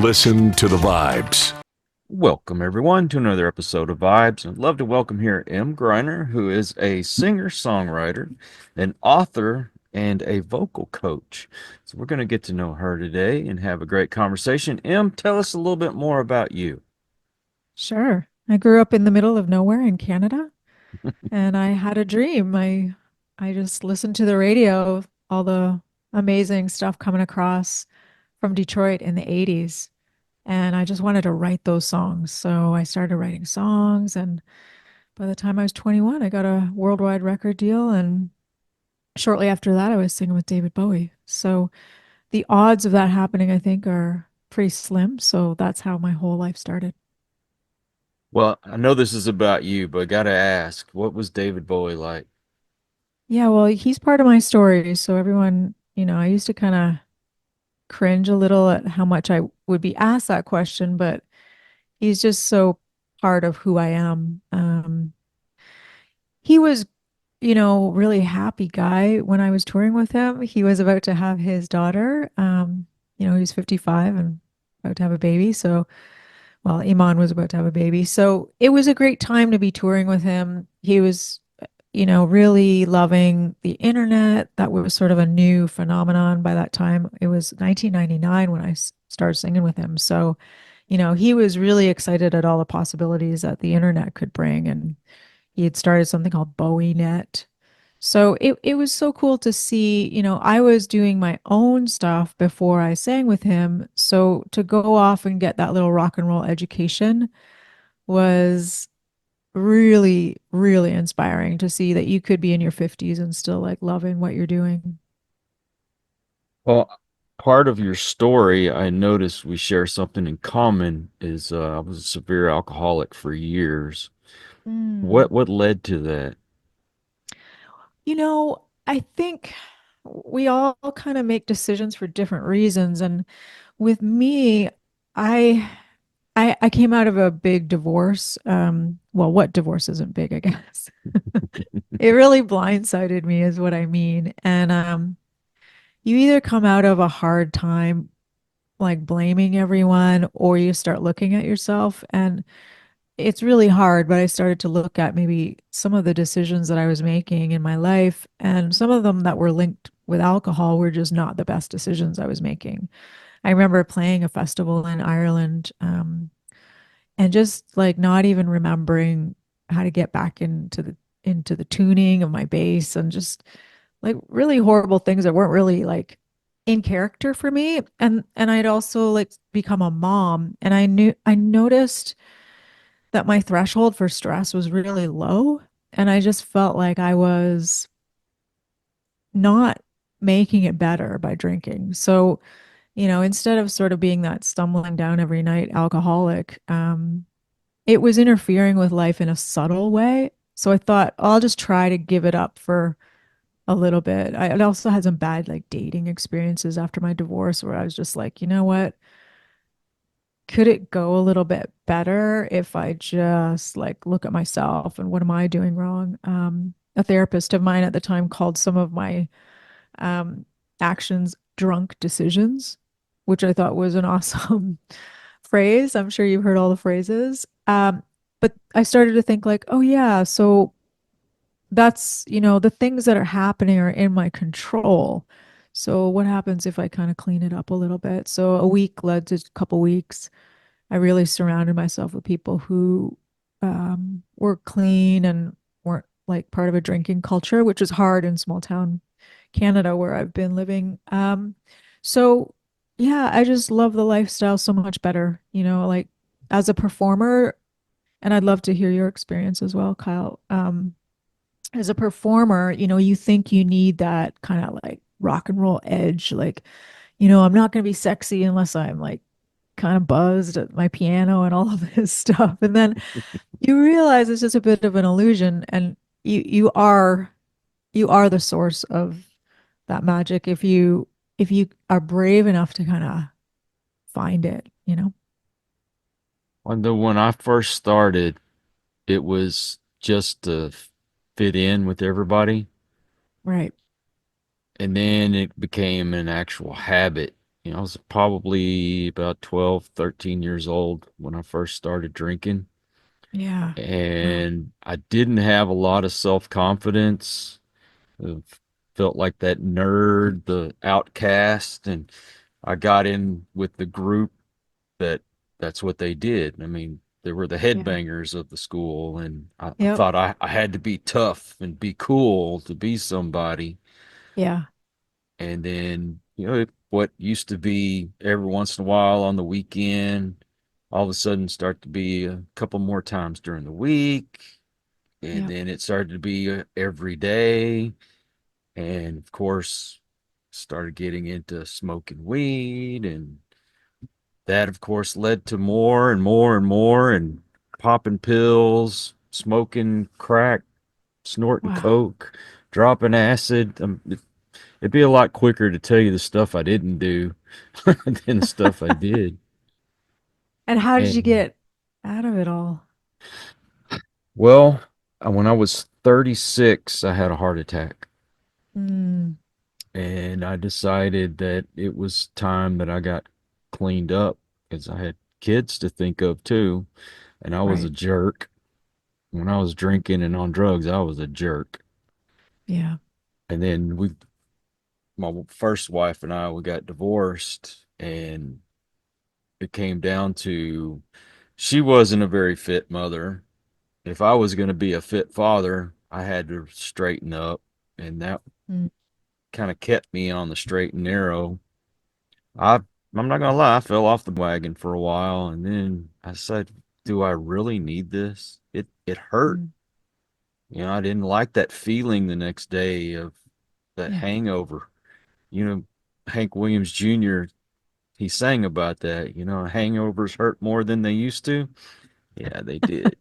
Listen to the vibes. Welcome, everyone, to another episode of Vibes. I'd love to welcome here Emm Gryner, who is a singer-songwriter, an author, and a vocal coach. So we're going to get to know her today and have a great conversation. Em, tell us a little bit more about you. Sure. I grew up in the middle of nowhere in Canada and I had a dream. I just listened to the radio, all the amazing stuff coming across from Detroit in the 80s, and I just wanted to write those songs. So I started writing songs, and by the time I was 21, I got a worldwide record deal, and shortly after that I was singing with David Bowie. So the odds of that happening, I think, are pretty slim. So that's how my whole life started. Well, I know this is about you, but I got to ask, what was David Bowie like? Yeah, well, he's part of my story. So everyone, I used to kind of cringe a little at how much I would be asked that question, but he's just so part of who I am. He was, really happy guy when I was touring with him. He was about to have his daughter. He was 55 and about to have a baby. So, well, Iman was about to have a baby. So it was a great time to be touring with him. He was really loving the internet. That was sort of a new phenomenon by that time. It was 1999 when I started singing with him. So, he was really excited at all the possibilities that the internet could bring. And he had started something called Bowie Net. So it was so cool to see, I was doing my own stuff before I sang with him. So to go off and get that little rock and roll education was really, really inspiring to see that you could be in your 50s and still like loving what you're doing. Well, part of your story, I noticed we share something in common is I was a severe alcoholic for years. Mm. What led to that? I think we all kind of make decisions for different reasons. And with me, I I came out of a big divorce. Well, what divorce isn't big, I guess. It really blindsided me, is what I mean. And you either come out of a hard time like blaming everyone, or you start looking at yourself. And it's really hard, but I started to look at maybe some of the decisions that I was making in my life, and some of them that were linked with alcohol were just not the best decisions I was making. I remember playing a festival in Ireland, and just like not even remembering how to get back into the tuning of my bass, and just like really horrible things that weren't really like in character for me. And I'd also like become a mom, and I noticed that my threshold for stress was really low, and I just felt like I was not making it better by drinking. So, instead of sort of being that stumbling down every night alcoholic, it was interfering with life in a subtle way. So I thought, I'll just try to give it up for a little bit. I also had some bad like dating experiences after my divorce where I was just like, you know what? Could it go a little bit better if I just like look at myself and what am I doing wrong? A therapist of mine at the time called some of my um, actions drunk decisions, which I thought was an awesome phrase. I'm sure you've heard all the phrases. But I started to think like, oh yeah, so that's, the things that are happening are in my control. So what happens if I kind of clean it up a little bit? So a week led to a couple weeks. I really surrounded myself with people who were clean and weren't like part of a drinking culture, which is hard in small town Canada where I've been living. So yeah, I just love the lifestyle so much better, like as a performer, and I'd love to hear your experience as well, Kyle. As a performer, you think you need that kind of like rock and roll edge, like, I'm not going to be sexy unless I'm like kind of buzzed at my piano and all of this stuff. And then you realize it's just a bit of an illusion, and you are the source of that magic if you are brave enough to kind of find it. Although when I first started, it was just to fit in with everybody. Right. And then it became an actual habit. I was probably about 12, 13 years old when I first started drinking. Yeah. Wow. And I didn't have a lot of self-confidence. I felt like that nerd, the outcast, and I got in with the group that that's what they did. I mean, they were the Yeah. headbangers of the school, and I Yep. thought I had to be tough and be cool to be somebody. Yeah. And then, what used to be every once in a while on the weekend, all of a sudden start to be a couple more times during the week. And Yep. then it started to be every day. And of course, started getting into smoking weed. And that, of course, led to more and more and more, and popping pills, smoking crack, snorting Wow. coke, dropping acid. It'd be a lot quicker to tell you the stuff I didn't do than the stuff I did. And how did you And get out of it all? well, when I was 36, I had a heart attack, Mm, and I decided that it was time that I got cleaned up because I had kids to think of too, and I was a right. jerk. When I was drinking and on drugs, I was a jerk. Yeah. And then my first wife and we got divorced, and it came down to she wasn't a very fit mother. If I was going to be a fit father, I had to straighten up, and that Mm, kind of kept me on the straight and narrow. I'm not gonna lie, I fell off the wagon for a while, and then I said, "Do I really need this?" It hurt. mm, I didn't like that feeling the next day of that yeah. hangover. You know, Hank Williams Jr. He sang about that. Hangovers hurt more than they used to. Yeah, they did.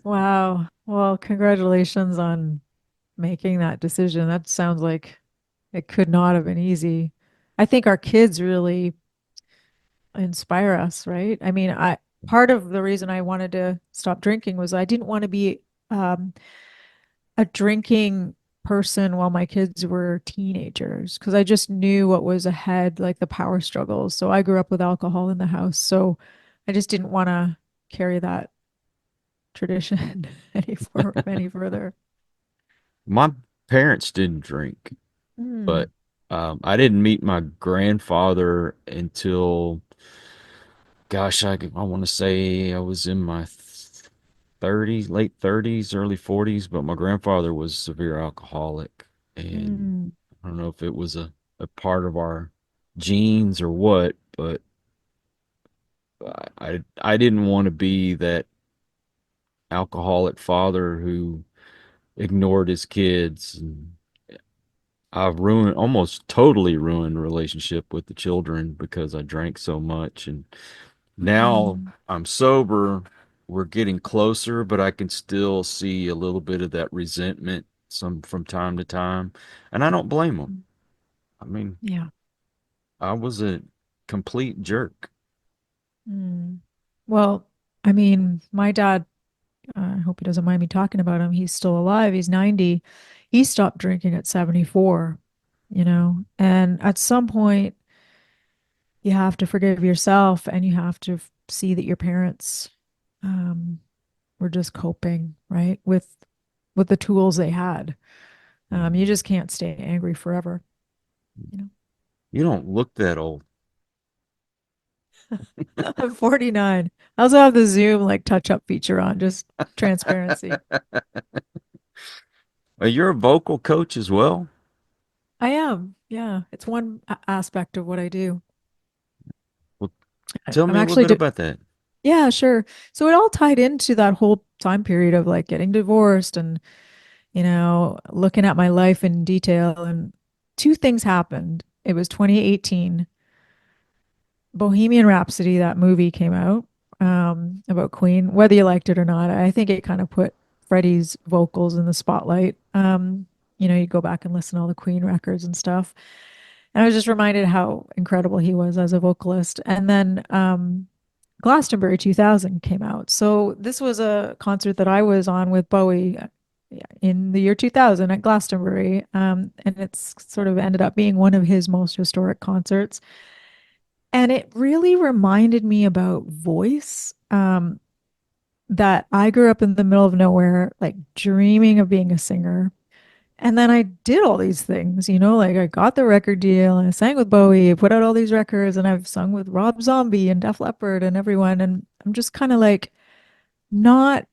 Wow. Well, congratulations on making that decision. That sounds like it could not have been easy. I think our kids really inspire us, right? I mean, I part of the reason I wanted to stop drinking was I didn't want to be um, a drinking person while my kids were teenagers because I just knew what was ahead, like the power struggles. So I grew up with alcohol in the house. So I just didn't want to carry that tradition any further. My parents didn't drink, Mm, but I didn't meet my grandfather until, gosh, I want to say I was in my 30s, late 30s, early 40s, but my grandfather was a severe alcoholic. And mm, I don't know if it was a part of our genes or what, but I didn't want to be that alcoholic father who ignored his kids. And I've ruined, almost totally ruined relationship with the children because I drank so much. And now mm, I'm sober. We're getting closer, but I can still see a little bit of that resentment some from time to time. And I don't blame them. mm. I mean, Yeah. I was a complete jerk. Mm. Well, I mean, my dad, I hope he doesn't mind me talking about him. He's still alive. He's 90. He stopped drinking at 74, and at some point, you have to forgive yourself and you have to see that your parents um, were just coping, right, with the tools they had. You just can't stay angry forever, you know. You don't look that old. I'm 49. I also have the Zoom like touch up feature on, just transparency. You're a vocal coach as well. I am. Yeah. It's one aspect of what I do. Well, tell I'm me a little actually bit do. about that. Yeah, sure. So it all tied into that whole time period of like getting divorced and, looking at my life in detail. And two things happened. It was 2018, Bohemian Rhapsody, that movie came out about Queen, whether you liked it or not. I think it kind of put Freddie's vocals in the spotlight. You go back and listen to all the Queen records and stuff. And I was just reminded how incredible he was as a vocalist. And then Glastonbury 2000 came out. So this was a concert that I was on with Bowie in the year 2000 at Glastonbury. And it's sort of ended up being one of his most historic concerts. And it really reminded me about voice. That I grew up in the middle of nowhere, like dreaming of being a singer. And then I did all these things, like I got the record deal and I sang with Bowie, put out all these records, and I've sung with Rob Zombie and Def Leppard and everyone. And I'm just kind of like, not,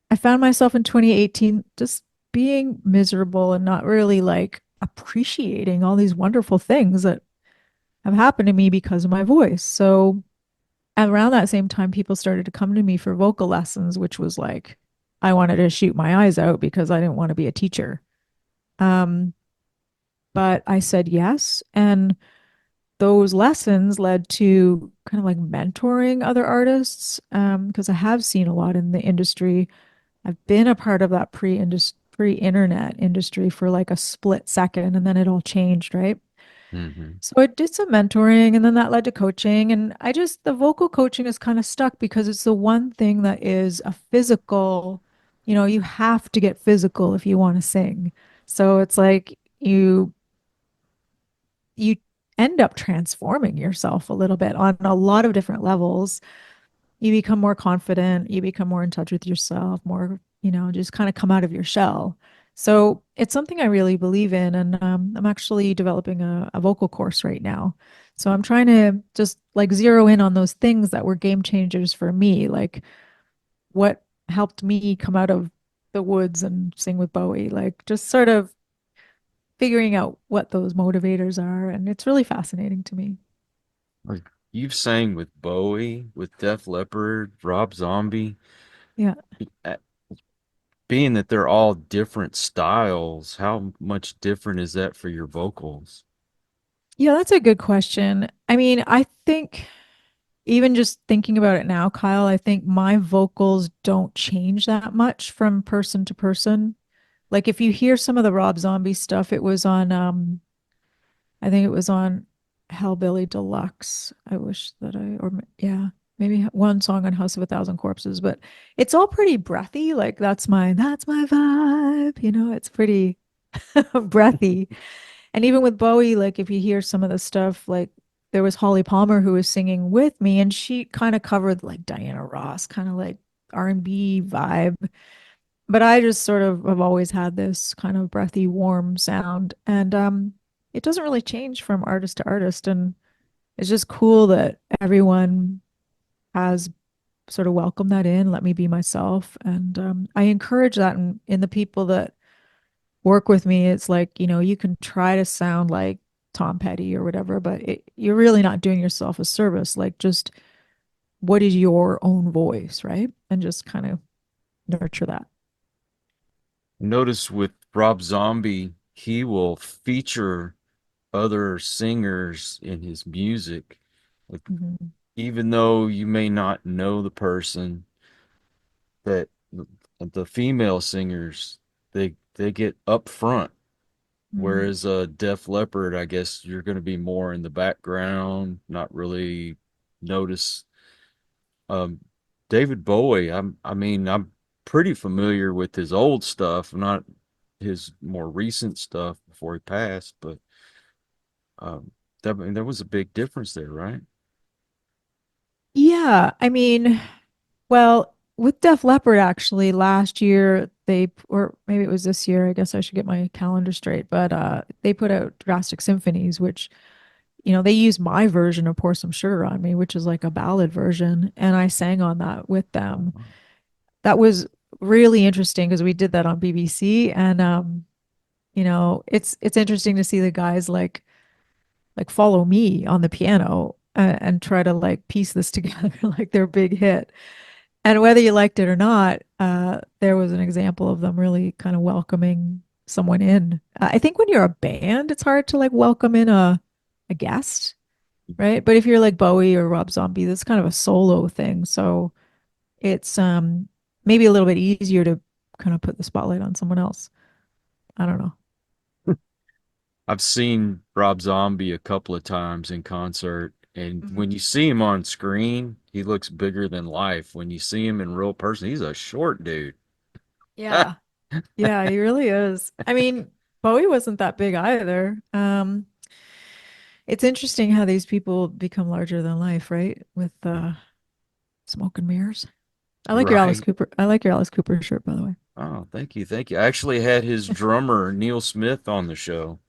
I found myself in 2018 just being miserable and not really like appreciating all these wonderful things that have happened to me because of my voice. So around that same time, people started to come to me for vocal lessons, which was like, I wanted to shoot my eyes out because I didn't want to be a teacher. Um, but I said yes. And those lessons led to kind of like mentoring other artists because I have seen a lot in the industry. I've been a part of that pre-internet industry for like a split second, and then it all changed, right? Hmm. So I did some mentoring, and then that led to coaching. And the vocal coaching is kind of stuck because it's the one thing that is a physical, you have to get physical if you want to sing. So it's like you end up transforming yourself a little bit on a lot of different levels. You become more confident, you become more in touch with yourself, more, just kind of come out of your shell. So it's something I really believe in. And I'm actually developing a vocal course right now. So I'm trying to just like zero in on those things that were game changers for me, like what helped me come out of the woods and sing with Bowie, like just sort of figuring out what those motivators are. And it's really fascinating to me. Like you've sang with Bowie, with Def Leppard, Rob Zombie. Yeah. Uh, Being that they're all different styles, how much different is that for your vocals? Yeah, that's a good question. I mean, I think even just thinking about it now, Kyle, I think my vocals don't change that much from person to person. Like if you hear some of the Rob Zombie stuff, it was on I think it was on Hellbilly Deluxe. I wish that yeah, maybe one song on House of a Thousand Corpses, but it's all pretty breathy. Like that's my vibe, it's pretty breathy. And even with Bowie, like if you hear some of the stuff, like there was Holly Palmer who was singing with me, and she kind of covered like Diana Ross, kind of like R&B vibe. But I just sort of have always had this kind of breathy, warm sound, and it doesn't really change from artist to artist. And it's just cool that everyone has sort of welcomed that in, let me be myself, and I encourage that in the people that work with me. It's like, you can try to sound like Tom Petty or whatever, but you're really not doing yourself a service. Like, just what is your own voice, right? And just kind of nurture that. Notice with Rob Zombie, he will feature other singers in his music. Like, Mhm. even though you may not know the person, that the female singers they get up front. Mm. Whereas Def Leppard, I guess you're going to be more in the background, not really notice. Um, David Bowie, I mean, I'm pretty familiar with his old stuff, not his more recent stuff before he passed, but um, I mean, there was a big difference there, right? Yeah, I mean, well, with Def Leppard, actually, last year or maybe it was this year, I guess I should get my calendar straight, but they put out Drastic Symphonies, which, they used my version of Pour Some Sugar on Me, which is like a ballad version, and I sang on that with them. That was really interesting because we did that on BBC, and it's interesting to see the guys like follow me on the piano and try to like piece this together like their big hit. And whether you liked it or not, there was an example of them really kind of welcoming someone in. I think when you're a band, it's hard to like welcome in a guest, right? But if you're like Bowie or Rob Zombie, that's kind of a solo thing. So it's maybe a little bit easier to kind of put the spotlight on someone else. I don't know. I've seen Rob Zombie a couple of times in concert, and when Mhm. you see him on screen, he looks bigger than life. When you see him in real person, he's a short dude. Yeah. Yeah, he really is. I mean, Bowie wasn't that big either. It's interesting how these people become larger than life, right? With smoke and mirrors. I like your Alice Right. Cooper. I like your Alice Cooper shirt, by the way. Oh, thank you. Thank you. I actually had his drummer, Neil Smith, on the show.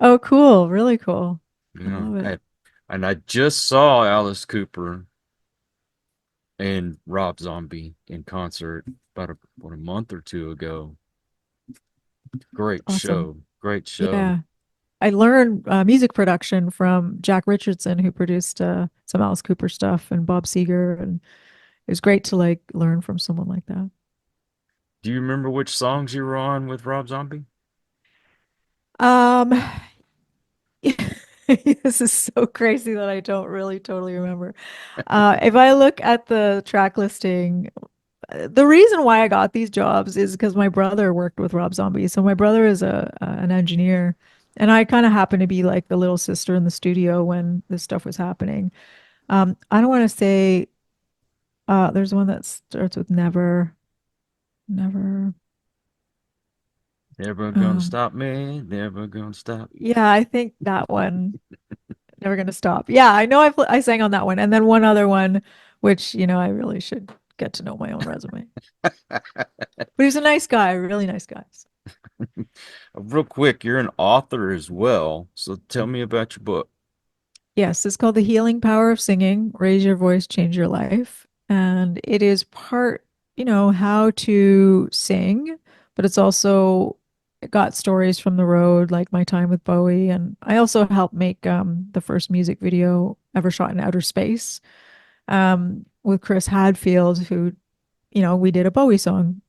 Oh, cool. Really cool. I Yeah. love it. And I just saw Alice Cooper and Rob Zombie in concert about a month or two ago. Great Awesome. show. Great show. Yeah. I learned music production from Jack Richardson, who produced some Alice Cooper stuff, and Bob Seger, and it was great to like learn from someone like that. Do you remember which songs you were on with Rob Zombie? Um, this is so crazy that I don't really totally remember. If I look at the track listing, the reason why I got these jobs is because my brother worked with Rob Zombie. So my brother is an engineer, and I kind of happened to be like the little sister in the studio when this stuff was happening. I don't want to say there's one that starts with never, never. Never gonna Um, stop me. Never gonna stop. yeah, I think that one. Never gonna stop. Yeah, I know I sang on that one, and then one other one, which I really should get to know my own resume. But he's a nice guy, really nice guy. Real quick, you're an author as well. So tell me about your book. Yes, it's called The Healing Power of Singing, Raise Your Voice, Change Your Life. And it is part, how to sing, but it's also got stories from the road, like my time with Bowie. And I also helped make the first music video ever shot in outer space with Chris Hadfield, who, we did a Bowie song.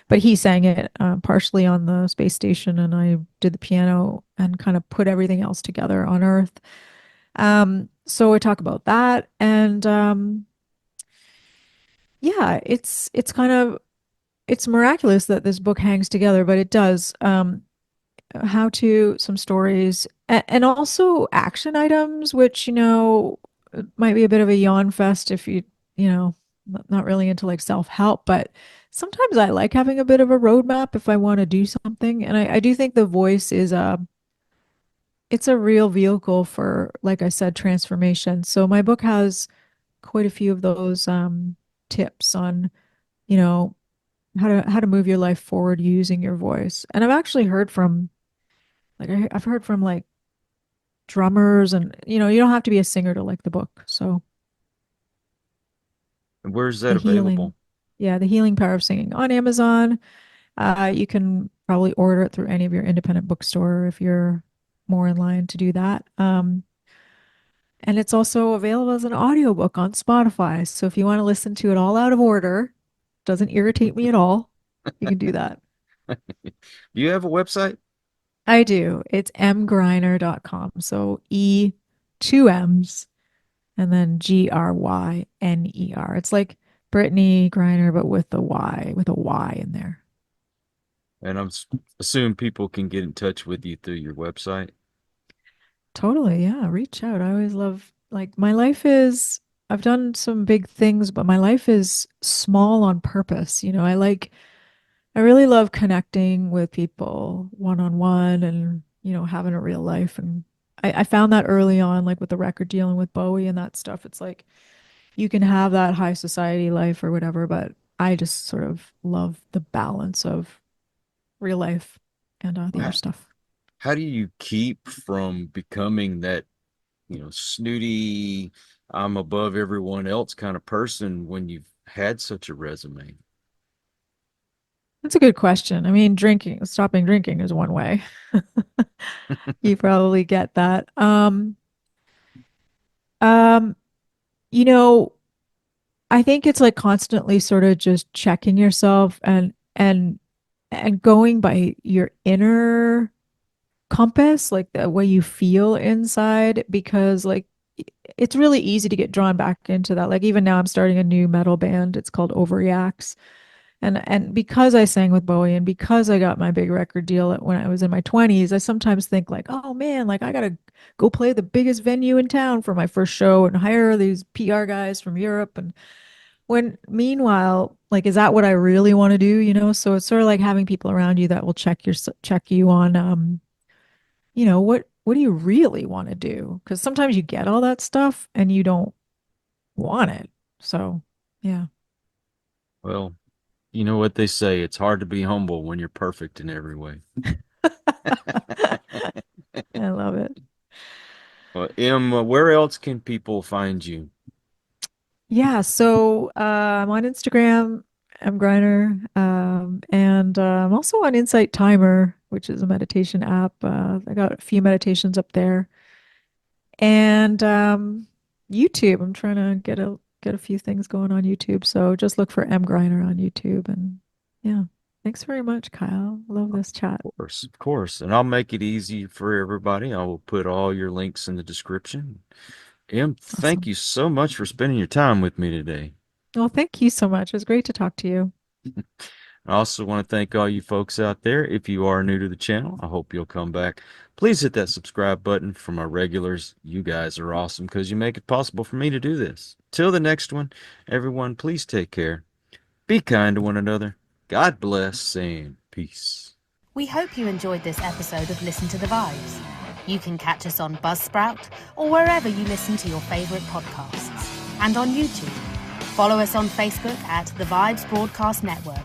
But he sang it partially on the space station, and I did the piano and kind of put everything else together on Earth. So we talk about that, and yeah, it's kind of it's miraculous that this book hangs together, but it does. How to some stories and also action items, which might be a bit of a yawn fest if not really into like self-help, but sometimes I like having a bit of a roadmap if I want to do something, and I do think the voice is a real vehicle for, like I said, transformation. So my book has quite a few of those tips on, you know, how to move your life forward using your voice. And I've actually heard from I've heard from like drummers, and you don't have to be a singer to like the book. So And where's the that healing, available? yeah, the healing power of singing on Amazon. You can probably order it through any of your independent bookstore if you're more in line to do that. And it's also available as an audiobook on Spotify. So if you want to listen to it all out of order, doesn't irritate me at all, you can do that. Do you have a website? I do. It's emgryner.com. So two M's and then Gryner. It's like Brittany Griner, but with a Y in there. And assume people can get in touch with you through your website. Totally. Yeah. Reach out. I always love, like, I've done some big things, but my life is small on purpose. I really love connecting with people one on one and, having a real life. And I found that early on, like with the record dealing with Bowie and that stuff. It's like you can have that high society life or whatever, but I just sort of love the balance of real life and the other How, stuff. how do you keep from becoming that, snooty, I'm above everyone else kind of person when you've had such a resume? That's a good question. I mean, stopping drinking is one way. You probably get that. Um, you know, I think it's like constantly sort of just checking yourself and going by your inner compass, like the way you feel inside, because like it's really easy to get drawn back into that. Like even now I'm starting a new metal band. It's called Overreacts. And because I sang with Bowie and because I got my big record deal when I was in my 20s, I sometimes think like, oh man, like I gotta go play the biggest venue in town for my first show and hire these PR guys from Europe. And when meanwhile, like, is that what I really want to do? So it's sort of like having people around you that will check you on, what do you really want to do? Because sometimes you get all that stuff and you don't want it. So, yeah. Well, you know what they say, it's hard to be humble when you're perfect in every way. I love it. Well, Em, where else can people find you? Yeah, so I'm on Instagram, Emm Gryner, and I'm also on Insight Timer, which is a meditation app. I got a few meditations up there, and YouTube. I'm trying to get a few things going on YouTube. So just look for Emm Gryner on YouTube, and yeah, thanks very much, Kyle. Love this chat. Of course, of course. And I'll make it easy for everybody. I will put all your links in the description. Em, thank Awesome. you so much for spending your time with me today. Well, thank you so much. It was great to talk to you. I also want to thank all you folks out there. If you are new to the channel, I hope you'll come back. Please hit that subscribe button. For my regulars, you guys are awesome because you make it possible for me to do this. Till the next one, everyone, please take care. Be kind to one another. God bless and peace. We hope you enjoyed this episode of Listen to the Vibes. You can catch us on Buzzsprout or wherever you listen to your favourite podcasts. And on YouTube. Follow us on Facebook at The Vibes Broadcast Network